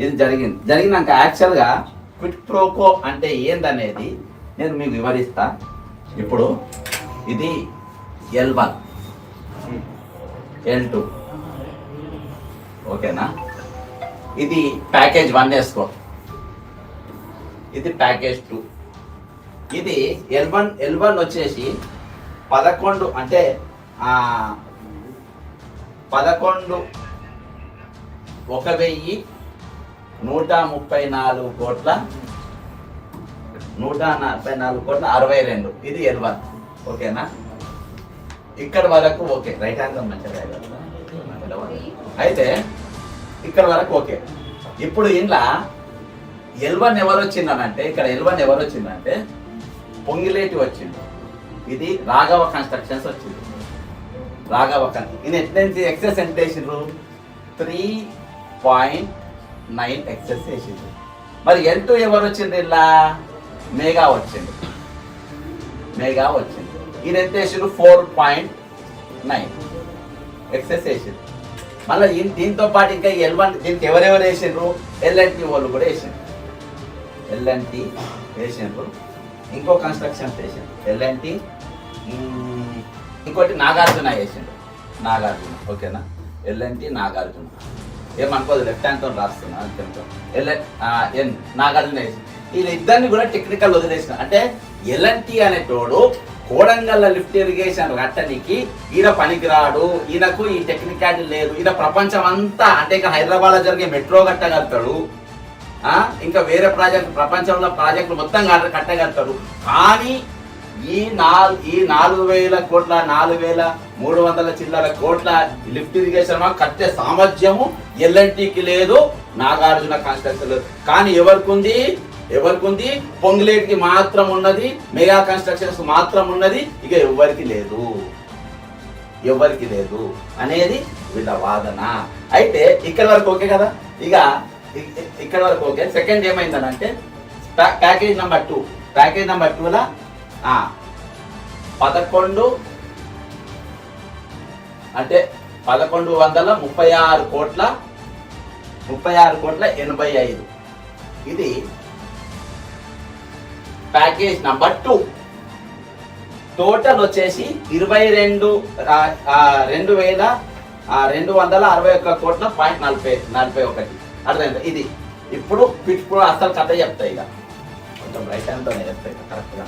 ఇది జరిగినాక యాక్చువల్గా quid pro quo అంటే ఏందనేది నేను మీకు వివరిస్తా. ఇప్పుడు ఇది L1 L2 ఓకేనా. ఇది ప్యాకేజ్ 1 వేసుకో, ఇది ప్యాకేజ్ 2. ఇది L1 వచ్చేసి 11 అంటే 11,134 కోట్ల 144,62. ఇది L1 ఓకేనా. ఇక్కడ వరకు ఓకే, రైట్ హ్యాండ్ మంచిగా అయితే ఇక్కడ వరకు ఓకే. ఇప్పుడు ఇంట్లో L1 ఎవరు వచ్చిందనంటే, ఇక్కడ L1 ఎవరు వచ్చిందంటే పొంగిలేటి వచ్చింది. ఇది రాఘవ కన్స్ట్రక్షన్స్ వచ్చింది. రాఘవ ఈయన ఎట్లయింది ఎక్సెస్ ఎంత వేసిండ్రు 3.9 ఎక్సెస్ వేసిండ్రు. మరి L2 ఎవరు వచ్చింది, ఇలా మెగా వచ్చింది. ఈయన ఎంత వేసిండ్రు 4.9 ఎక్సెస్ వేసిండ్రు. మళ్ళీ దీంతో పాటు ఇంకా L1 దీనికి ఎవరెవరు వేసిండ్రు, L&T వాళ్ళు కూడా వేసిండ్రు. L&T వేసిండ్రు, ఇంకో కన్స్ట్రక్షన్ వేసిండ్రు L&T, ఇంకోటి నాగార్జున వేసిండ్రు. నాగార్జున ఓకేనా. L&T నాగార్జున ఏమనుకోదు, లెఫ్ట్ హ్యాండ్తో రాస్తున్నా ఎన్ నాగార్జున వేసింది. వీళ్ళిద్దరిని కూడా టెక్నికల్ వదిలేసిన. అంటే L&T అనేటోడు కోడంగల్ లిఫ్ట్ ఇరిగేషన్ కట్టనికి ఈయన పనికిరాడు, ఈయనకు ఈ టెక్నికాలిటీ లేదు. ఈయన ప్రపంచం అంతా అంటే ఇంకా హైదరాబాద్లో జరిగే మెట్రో కట్టగలుగుతాడు, ఇంకా వేరే ప్రపంచంలో ప్రాజెక్టులు మొత్తం కట్టగలుగుతాడు. కానీ ఈ 4,000 కోట్ల 4,300 చిల్లర కోట్ల లిఫ్ట్ ఇరిగేషన్ కట్టే సామర్థ్యము L&Tకి లేదు, నాగార్జున కన్స్ట్రక్షన్ లేదు. కానీ ఎవరికి ఉంది పొంగులేటికి మాత్రం ఉన్నది, మెగా కన్స్ట్రక్షన్స్ మాత్రం ఉన్నది. ఇక ఎవరికి లేదు అనేది వీళ్ళ వాదన. అయితే ఇక్కడ వరకు ఓకే కదా. ఇక ఇక్కడ వరకు ఓకే. సెకండ్ ఏమైందనంటే ప్యాకేజ్ నెంబర్ 2లో 11 అంటే 1,136 కోట్ల 85. ఇది ప్యాకేజ్ నెంబర్ 2. టోటల్ వచ్చేసి 22,261 కోట్ల 41. అర్థమైంది. ఇది ఇప్పుడు అసలు కథ చెప్తాయి. ఇక కొంచెం రైట్ హ్యాండ్తోనే చెప్తాయి కరెక్ట్గా.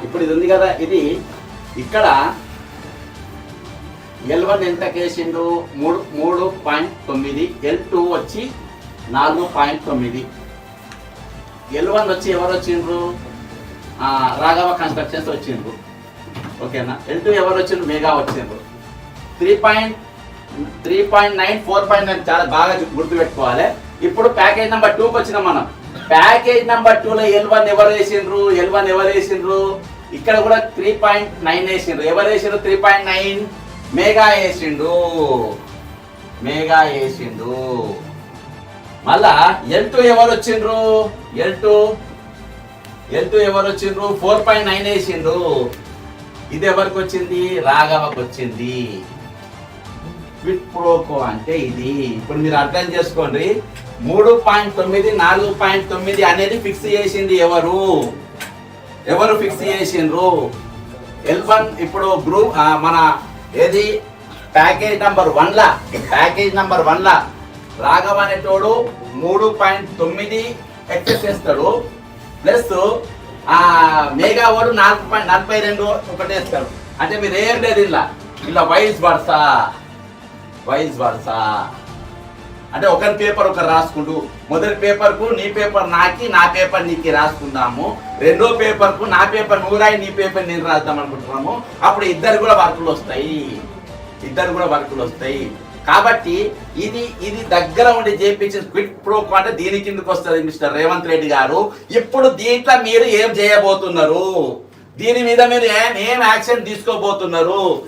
ఇప్పుడు ఇది ఉంది కదా, ఇది ఇక్కడ L1 ఎంత కేసిండు 3.9, L2 వచ్చి 4.9. L1 వచ్చి ఎవరు వచ్చిండ్రు, రాఘవ కన్స్ట్రక్షన్స్ వచ్చిండ్రు ఓకేనా. L2 ఎవరు వచ్చిండ్రు, మెగా వచ్చిండ్రు. 3.9 4.9 చాలా బాగా గుర్తుపెట్టుకోవాలి. ఇప్పుడు ప్యాకేజ్ నెంబర్ 2కి వచ్చినాం మనం. ప్యాకేజ్ నెంబర్ 2లో L1 ఎవరు వేసిండ్రు, ఇక్కడ కూడా 3.9 వేసిండ్రు. ఎవరు వేసిండ్రు 3.9, మెగా వేసిండు. మళ్ళా L2 ఎవరు వచ్చిండ్రు, L2 ఎవరు వచ్చిండ్రు 4.9 వేసిండ్రు. ఇది ఎవరికి వచ్చింది, రాఘవకు వచ్చింది. క్విట్ ప్రోకో అంటే ఇది. ఇప్పుడు మీరు అర్థం చేసుకోండి. 3.9 4.9 అనేది ఫిక్స్ చేసింది ఎవరు ఫిక్స్ చేసిండ్రు, L1. ఇప్పుడు గ్రూప్ మన ఏది ప్యాకేజ్ నెంబర్ 1లా రాఘవ అనేటోడు 3.9 ఎక్సెస్ చేస్తాడు. ప్లస్ మెగా వాడు 4.42 ఒకటి వేస్తాడు. అంటే మీరు ఏం లేదు ఇలా వైస్ వర్సా అంటే ఒకరి పేపర్ ఒకరు రాసుకుంటూ, మొదటి పేపర్కు నీ పేపర్ నాకి, నా పేపర్ నీకు రాసుకుందాము. రెండో పేపర్కు నా పేపర్ నువ్వు రాయి, నీ పేపర్ నేను రాద్దాం అనుకుంటున్నాము. అప్పుడు ఇద్దరు కూడా వర్కులు వస్తాయి. కాబట్టి ఇది దగ్గర ఉండి చేయించిన క్విట్ ప్రోకో అంటే దీని కిందకి వస్తుంది మిస్టర్ రేవంత్ రెడ్డి గారు. ఇప్పుడు దీంట్లో మీరు ఏం చేయబోతున్నారు, దీని మీద మీరు ఏం యాక్షన్ తీసుకోబోతున్నారు?